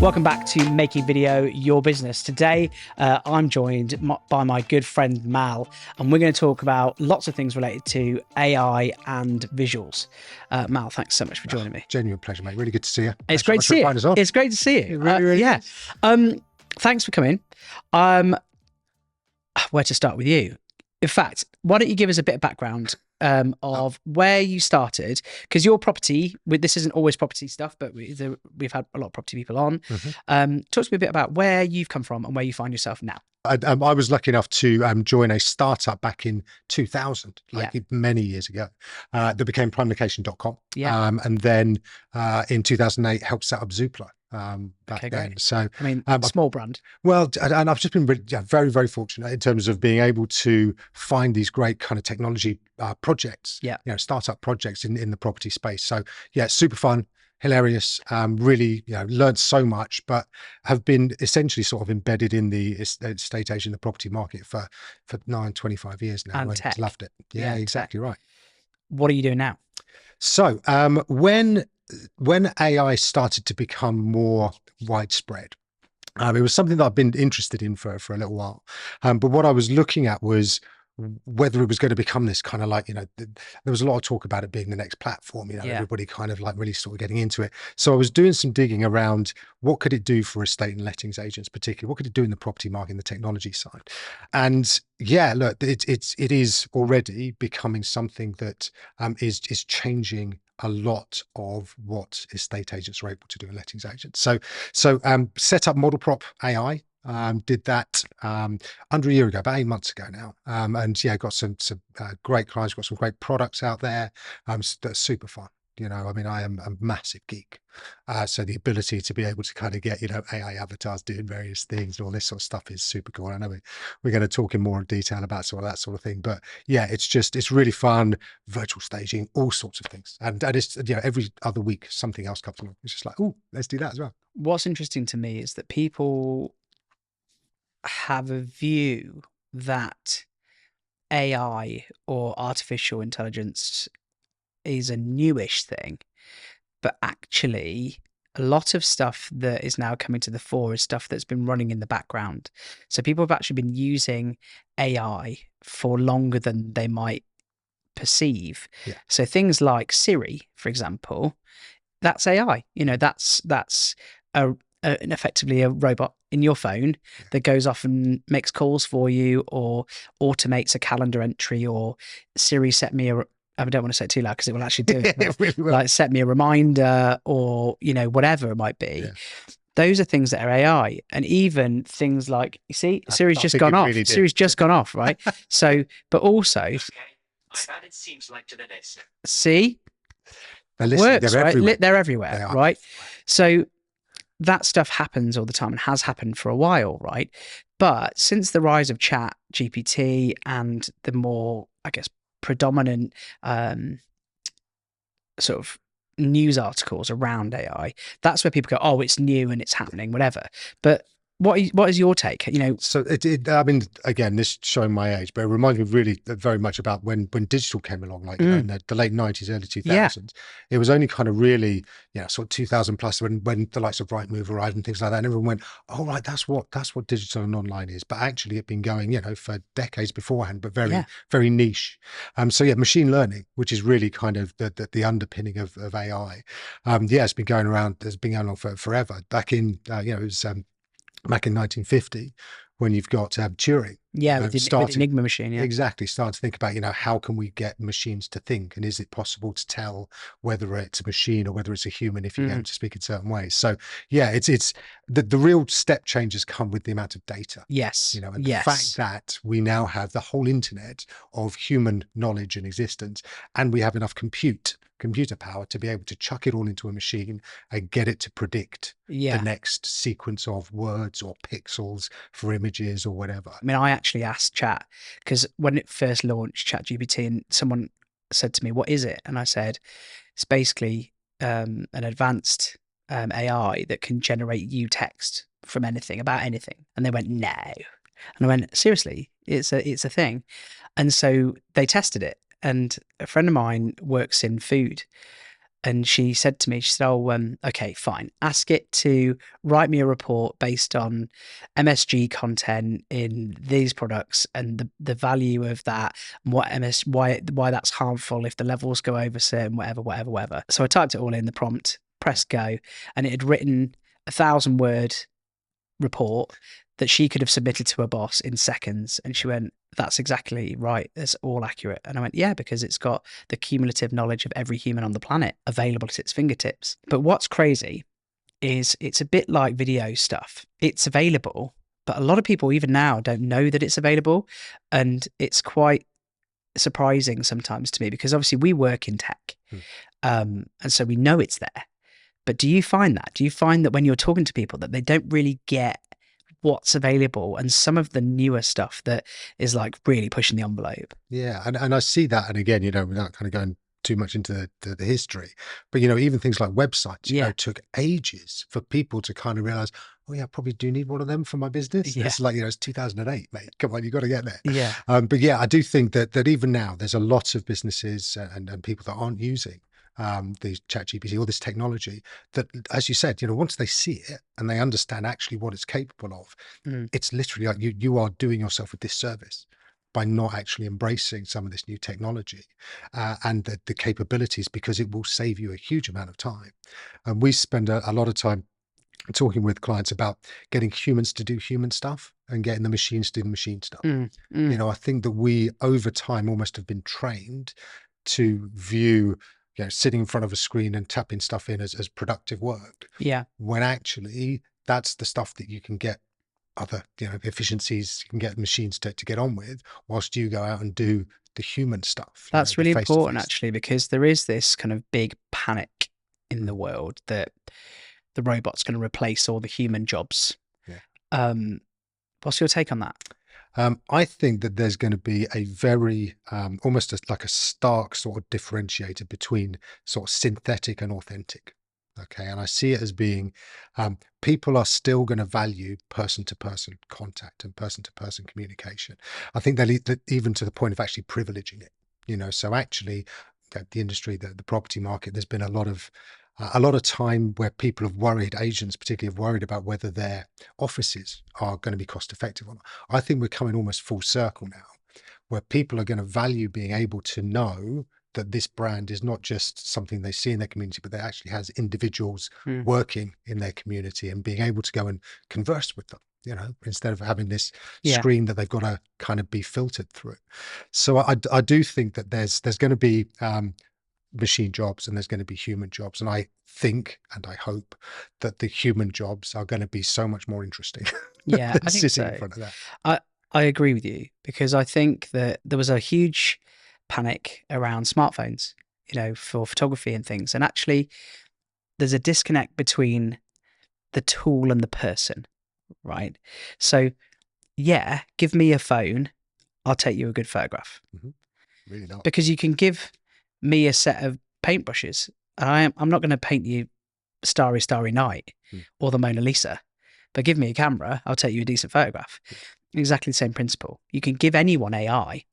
Welcome back to Making Video Your Business. Today, I'm joined by my good friend Mal, and we're going to talk about lots of things related to AI and visuals. Mal, thanks so much for joining me. Genuine pleasure, mate. Really good to see you. It's great to see you. It's great to see you. Really yeah. Thanks for coming. Where to start with you? In fact, why don't you give us a bit of background of where you started, because your property, this isn't always property stuff, but we've had a lot of property people on. Talk to me a bit about where you've come from and where you find yourself now. I was lucky enough to join a startup back in 2000, many years ago, that became PrimeLocation.com. And then in 2008 helped set up Zoopla. Back then. So I mean, small brand. Well, and I've just been very, very fortunate in terms of being able to find these great kind of technology projects, startup projects in the property space. So yeah, super fun, hilarious, really, learned so much, but have been essentially sort of embedded in the estate agent, the property market for 25 years now. And tech. Loved it. Yeah, exactly right. What are you doing now? So when AI started to become more widespread, it was something that I've been interested in for a little while. But what I was looking at was whether it was going to become this kind of there was a lot of talk about it being the next platform, everybody kind of really sort of getting into it. So I was doing some digging around what could it do for estate and lettings agents, particularly what could it do in the property market, in the technology side. And yeah, look, it is already becoming something that is changing a lot of what estate agents are able to do in lettings agents. So set up ModelProp AI. Did that under a year ago, about 8 months ago now, and yeah, got some great clients, got some great products out there. That's super fun. I mean, I am a massive geek, so the ability to be able to kind of get AI avatars doing various things and all this sort of stuff is super cool. I know we're going to talk in more detail about sort of that sort of thing, but yeah, it's really fun. Virtual staging, all sorts of things, and it's every other week something else comes along. It's just like, oh, let's do that as well. What's interesting to me is that people have a view that AI or artificial intelligence is a newish thing, but actually a lot of stuff that is now coming to the fore is stuff that's been running in the background. So people have actually been using AI for longer than they might perceive. So things like Siri, for example, that's AI. That's effectively a robot in your phone that goes off and makes calls for you, or automates a calendar entry, or Siri set me I don't want to say it too loud because it will actually do it. It really will. Like set me a reminder, or whatever it might be. Those are things that are AI. And even things like, you see, Siri's just gone off. Siri's just gone off, right? So, but also, I've added seems like to the list. See, works, right? Everywhere. They're everywhere, right? So that stuff happens all the time and has happened for a while, right? But since the rise of Chat GPT and the more, I guess, predominant sort of news articles around AI, that's where people go, oh, it's new and it's happening, whatever. But what is your take? So I mean, again, this showing my age, but it reminds me really very much about when digital came along, like in the late 90s, early 2000s. It was only kind of really, sort of 2000 plus when the likes of Rightmove arrived and things like that, and everyone went, oh right, that's what digital and online is. But actually, it'd been going, for decades beforehand, but very niche. So yeah, machine learning, which is really kind of the underpinning of AI. It's been going around. It's been going on for forever. Back in it was back in 1950, when you've got Turing. With the Enigma machine. Exactly. Start to think about, how can we get machines to think? And is it possible to tell whether it's a machine or whether it's a human if you get them to speak in certain ways? So yeah, it's the real step changes come with the amount of data. And the fact that we now have the whole internet of human knowledge and existence, and we have enough computer power to be able to chuck it all into a machine and get it to predict the next sequence of words or pixels for images or whatever. I mean, I actually asked Chat, because when it first launched, Chat GPT, and someone said to me, what is it? And I said, it's basically an advanced AI that can generate you text from anything, about anything. And they went, no. And I went, seriously, it's a thing. And so they tested it. And a friend of mine works in food, And she said to me, she said, "Oh, okay, fine. Ask it to write me a report based on MSG content in these products and the value of that, and why that's harmful if the levels go over certain whatever." So I typed it all in the prompt, pressed go, and it had written 1,000-word report that she could have submitted to her boss in seconds. And she went, "That's exactly right. It's all accurate." And I went, "Yeah, because it's got the cumulative knowledge of every human on the planet available at its fingertips." But what's crazy is it's a bit like video stuff. It's available, but a lot of people even now don't know that it's available. And it's quite surprising sometimes to me, because obviously we work in tech. And so we know it's there. But do you find that? Do you find that when you're talking to people that they don't really get what's available and some of the newer stuff that is like really pushing the envelope? Yeah, and I see that. And again, without kind of going too much into the history, but even things like websites, took ages for people to kind of realize, oh yeah, I probably do need one of them for my business. Yeah. It's like, it's 2008, mate. Come on, you got to get there. Yeah. But yeah, I do think that even now there's a lot of businesses and people that aren't using these ChatGPT or this technology, that, as you said, once they see it and they understand actually what it's capable of, it's literally like you are doing yourself a disservice by not actually embracing some of this new technology and the capabilities, because it will save you a huge amount of time. And we spend a lot of time talking with clients about getting humans to do human stuff and getting the machines to do the machine stuff. I think that we over time almost have been trained to view sitting in front of a screen and tapping stuff in as productive work. Yeah. When actually that's the stuff that you can get other efficiencies, you can get machines to get on with, whilst you go out and do the human stuff. That's really important, face-to-face. actually, because there is this kind of big panic in the world that the robot's going to replace all the human jobs. Yeah. What's your take on that? I think that there's going to be a very almost like a stark sort of differentiator between sort of synthetic and authentic. Okay, and I see it as being people are still going to value person-to-person contact and person-to-person communication. I think they'll even to the point of actually privileging it. So actually, the industry, the property market, there's been a lot of time where people have worried, agents particularly have worried about whether their offices are going to be cost effective or not. I think we're coming almost full circle now, where people are going to value being able to know that this brand is not just something they see in their community, but that actually has individuals working in their community and being able to go and converse with them, instead of having this screen that they've got to kind of be filtered through. So I do think that there's going to be machine jobs and there's going to be human jobs, and I think and I hope that the human jobs are going to be so much more interesting. Yeah, I think so. In front of that. I agree with you, because I think that there was a huge panic around smartphones, for photography and things, and actually there's a disconnect between the tool and the person, right? So yeah, give me a phone, I'll take you a good photograph. Really not. Because you can give me a set of paintbrushes and I'm not going to paint you Starry Starry Night or the Mona Lisa, but give me a camera, I'll take you a decent photograph. Exactly the same principle. You can give anyone AI,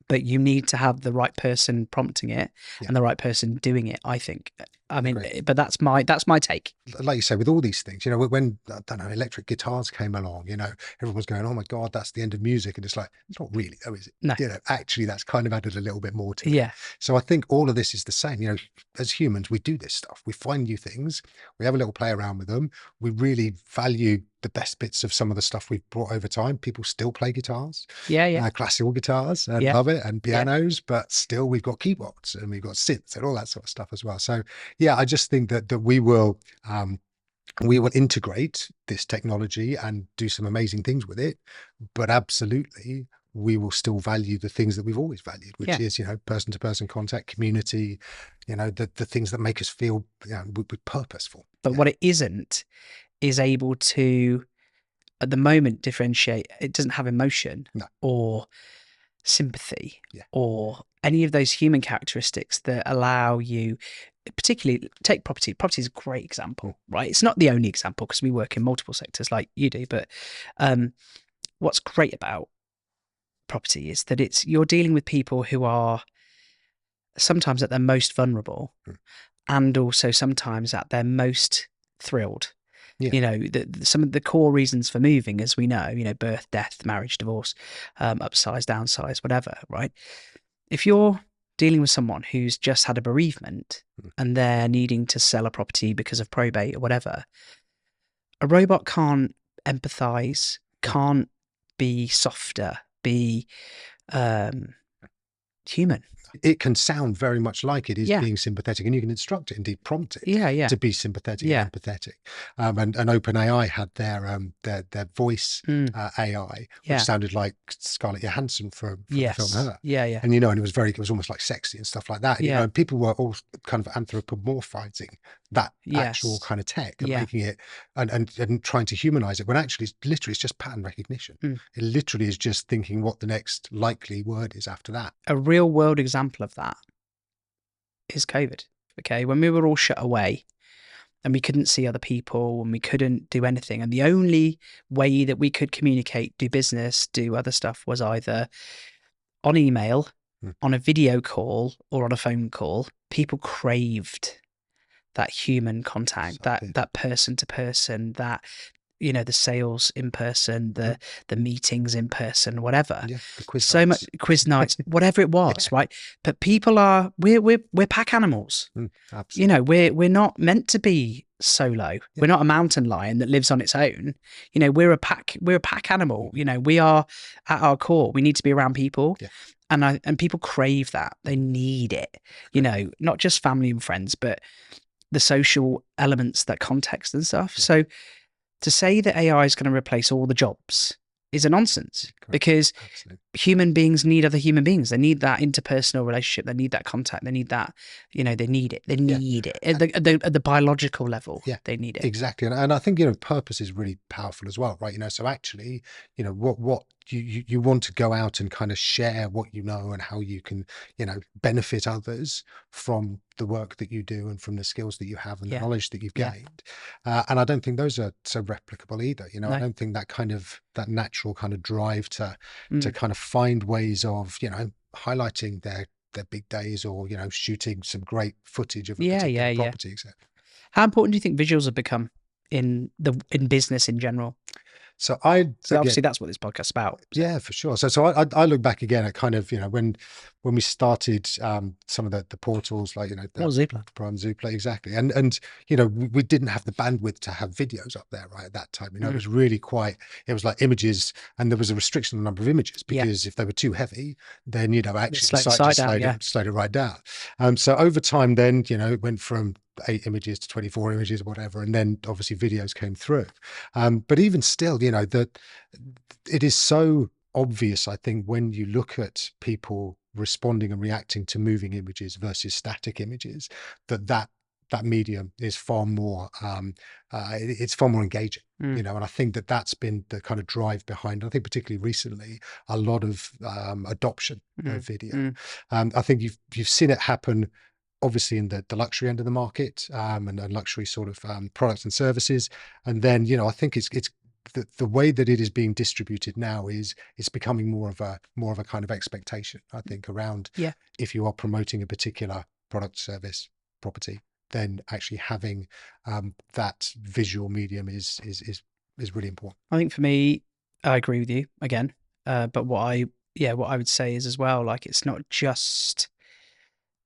but you need to have the right person prompting it and the right person doing it, I think. I mean, but that's my take. Like you say, with all these things, when, I don't know, electric guitars came along, everyone was going, oh my God, that's the end of music. And it's like, it's not really, though, is it? No. Actually, that's kind of added a little bit more to it. Yeah. So I think all of this is the same. As humans, we do this stuff. We find new things. We have a little play around with them. We really value the best bits of some of the stuff we've brought over time. People still play guitars. Yeah. Classical guitars, and love it, and pianos, but still we've got keyboards and we've got synths and all that sort of stuff as well. So yeah, I just think that we will integrate this technology and do some amazing things with it, but absolutely we will still value the things that we've always valued, which is person-to-person contact, community, the things that make us feel purposeful. But what it isn't is able to, at the moment, differentiate. It doesn't have emotion or sympathy or any of those human characteristics that allow you, particularly take property. Property is a great example, right? It's not the only example because we work in multiple sectors like you do, but what's great about property is that you're dealing with people who are sometimes at their most vulnerable, Mm. and also sometimes at their most thrilled. Yeah. You know, some of the core reasons for moving, as we know, you know, birth, death, marriage, divorce, upsize, downsize, whatever, right? If you're dealing with someone who's just had a bereavement and they're needing to sell a property because of probate or whatever, a robot can't empathize, can't be softer, be human. It can sound very much like it is Yeah. being sympathetic, and you can instruct it, indeed prompt it Yeah. to be sympathetic Yeah. and empathetic. And OpenAI had their voice AI, which Yeah. sounded like Scarlett Johansson from the film Yes. Her. Yeah. And, you know, and it was almost like sexy and stuff like that. And, you Yeah. know, and people were all kind of anthropomorphizing that actual Yes. kind of tech and Yeah. making it and trying to humanize it, when actually it's just pattern recognition. It literally is just thinking what the next likely word is after that. A real world example of that is COVID. Okay. When we were all shut away and we couldn't see other people and we couldn't do anything, and the only way that we could communicate, do business, do other stuff was either on email, on a video call, or on a phone call, people craved that human contact, that person to person, that, you know, the sales in person, the meetings in person, whatever. Yeah, the quiz so nights. much quiz nights, whatever it was, right? But people are we're pack animals. Absolutely. You know, we're not meant to be solo. Yeah. We're not a mountain lion that lives on its own. You know, we're a pack animal. You know, we are at our core. We need to be around people. Yeah. And people crave that. They need it. You know, not just family and friends, but the social elements, that context and stuff. Yeah. So to say that AI is going to replace all the jobs is a nonsense. Correct. Because human beings need other human beings. They need that interpersonal relationship. They need that contact. They need that, you know, they need it. They need it at the biological level. Yeah, they need it. Exactly. And I think, you know, purpose is really powerful as well, right? You know, so actually, you know, what you want to go out and kind of share what you know and how you can, you know, benefit others from the work that you do and from the skills that you have and the knowledge that you've gained. And I don't think those are so replicable either. You know, I don't think that natural kind of drive to kind of find ways of, you know, highlighting their big days, or, you know, shooting some great footage of a particular property, etc. How important do you think visuals have become in business in general? So obviously that's what this podcast's about. So. Yeah, for sure. So I look back again at kind of, you know, when we started some of the portals, like, you know, Zoopla. Prime Zoopla, exactly. And you know, we didn't have the bandwidth to have videos up there right at that time. You know, it was really it was like images, and there was a restriction on the number of images, because if they were too heavy, then, you know, actually slowed it right down. So over time, then, you know, it went from 8 images to 24 images or whatever, and then obviously videos came through. But even still, you know, that it is so obvious, I think, when you look at people responding and reacting to moving images versus static images, that medium is far more it's far more engaging, you know. And I think that's been the kind of drive behind, I think, particularly recently, a lot of adoption of video. I think you've seen it happen obviously in the luxury end of the market, and luxury sort of products and services. And then, you know, I think it's the way that it is being distributed now is it's becoming more of a kind of expectation, I think, around if you are promoting a particular product, service, property, then actually having that visual medium is really important. I think for me, I agree with you again, but what I would say is as well, like, it's not just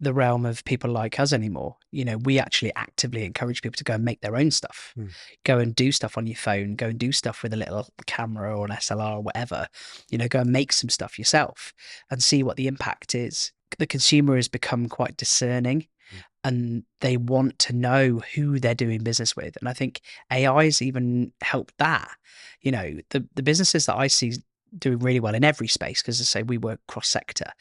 the realm of people like us anymore. You know, we actually actively encourage people to go and make their own stuff. Go and do stuff on your phone, go and do stuff with a little camera or an SLR or whatever. You know, go and make some stuff yourself and see what the impact is. The consumer has become quite discerning, and they want to know who they're doing business with. And I think AI has even helped that. You know, the businesses that I see doing really well in every space, because as I say, we work cross-sector,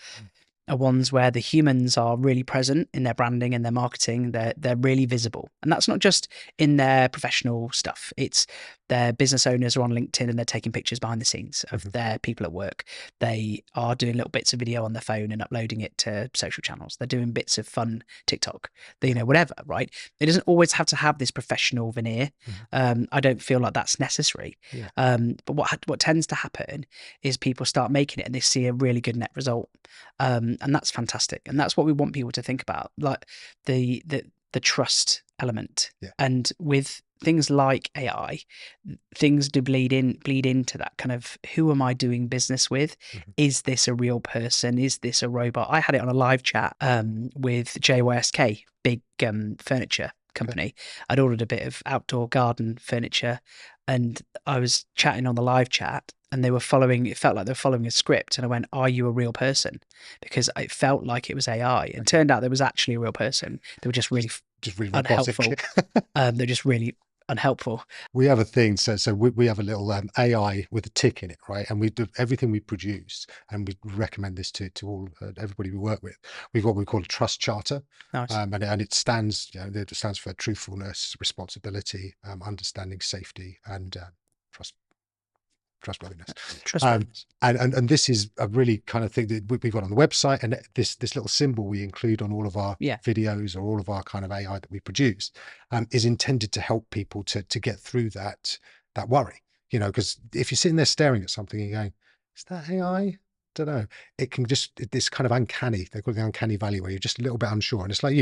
are ones where the humans are really present in their branding and their marketing. They're really visible. And that's not just in their professional stuff. It's Their business owners are on LinkedIn and they're taking pictures behind the scenes of their people at work. They are doing little bits of video on their phone and uploading it to social channels. They're doing bits of fun TikTok, whatever, right? It doesn't always have to have this professional veneer. I don't feel like that's necessary. Yeah. But what tends to happen is people start making it and they see a really good net result. And that's fantastic. And that's what we want people to think about, like the trust element. Yeah. And with things like AI, things do bleed into that kind of, who am I doing business with? Is this a real person? Is this a robot? I had it on a live chat with JYSK, big furniture company. I'd ordered a bit of outdoor garden furniture and I was chatting on the live chat and it felt like they were following a script. And I went, are you a real person? Because it felt like it was AI. It turned out there was actually a real person. They were just really unhelpful. They're just really unhelpful. We have a thing, so we have a little AI with a tick in it, right? And we do everything we produce, and we recommend this to all everybody we work with. We've got what we call a trust charter. Nice. And it stands, it stands for truthfulness, responsibility, understanding, safety, and trustworthiness. And this is a really kind of thing that we've got on the website, and this little symbol we include on all of our videos or all of our kind of AI that we produce is intended to help people to get through that worry, because if you're sitting there staring at something and you're going, is that AI? Don't know. It can this kind of uncanny, they call it the uncanny valley, where you're just a little bit unsure. And it's like,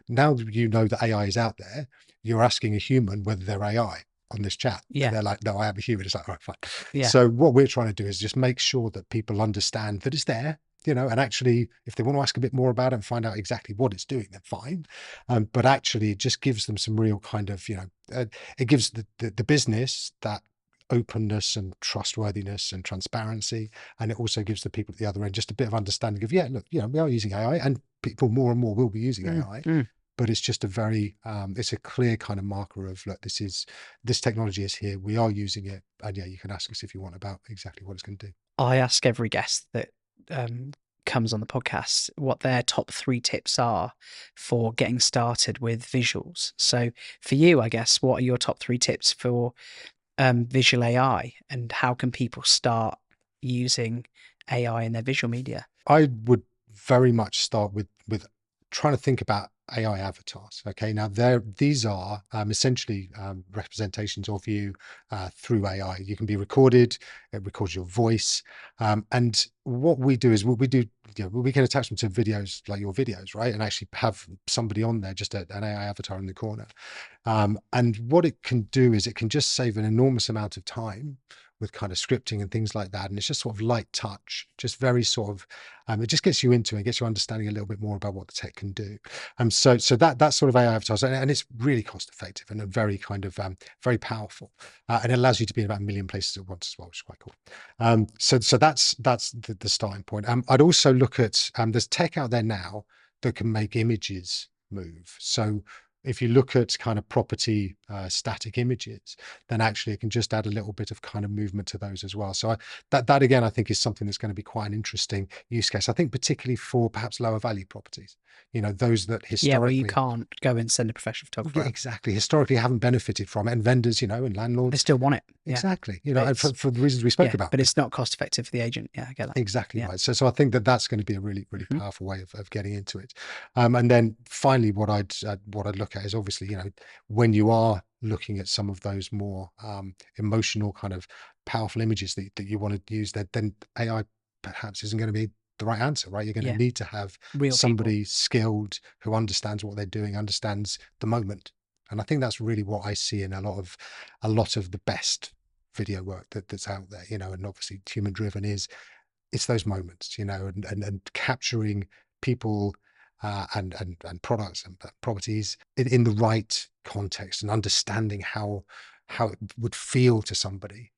now that AI is out there, you're asking a human whether they're AI on this chat. Yeah. And they're like, no, I am a human. It's like, all right, fine. Yeah. So what we're trying to do is just make sure that people understand that it's there, and actually, if they want to ask a bit more about it and find out exactly what it's doing, then fine. But actually, it just gives them some real kind of, it gives the business that openness and trustworthiness and transparency, and it also gives the people at the other end just a bit of understanding of, look, we are using AI, and people more and more will be using AI. But it's just a very it's a clear kind of marker of, look, this technology is here, we are using it, and you can ask us if you want about exactly what it's going to do. I ask every guest that comes on the podcast what their top 3 tips are for getting started with visuals. So for you, I guess, what are your top 3 tips for visual AI, and how can people start using AI in their visual media? I would very much start with trying to think about AI avatars. Okay, now these are essentially representations of you through AI. You can be recorded, it records your voice, and what we do is we can attach them to videos like your videos, right, and actually have somebody on there, just an AI avatar in the corner. And what it can do is it can just save an enormous amount of time with kind of scripting and things like that, and it's just sort of light touch, just very sort of it just gets you into it, gets you understanding a little bit more about what the tech can do. So that's sort of AI avatars, and it's really cost effective and a very kind of very powerful, and it allows you to be in about 1 million places at once as well, which is quite cool. So that's the starting point. I'd also look at there's tech out there now that can make images move. So if you look at kind of property static images, then actually it can just add a little bit of kind of movement to those as well. So that again, I think is something that's going to be quite an interesting use case. I think particularly for perhaps lower value properties, those that historically, where you can't go and send a professional photographer. Yeah, exactly. Historically haven't benefited from it, and vendors, and landlords, they still want it. Exactly. And for the reasons we spoke about. But it's not cost effective for the agent. Yeah, I get that. Exactly right. So I think that's going to be a really, really powerful way of getting into it. And then finally, what I'd look at is obviously, when you are looking at some of those more emotional kind of powerful images that you want to use, then AI perhaps isn't going to be the right answer, right? You're going to need to have somebody skilled who understands what they're doing, understands the moment. And I think that's really what I see in a lot of the best video work that's out there, and obviously human driven it's those moments, and capturing people and products and properties in the right context, and understanding how it would feel to somebody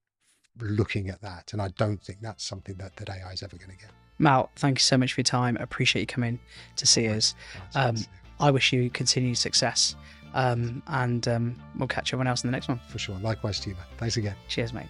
looking at that. And I don't think that's something that AI is ever going to get. Mal, thank you so much for your time. I appreciate you coming to see us. I wish you continued success, and we'll catch everyone else in the next one. For sure. Likewise to you, man. Thanks again. Cheers, mate.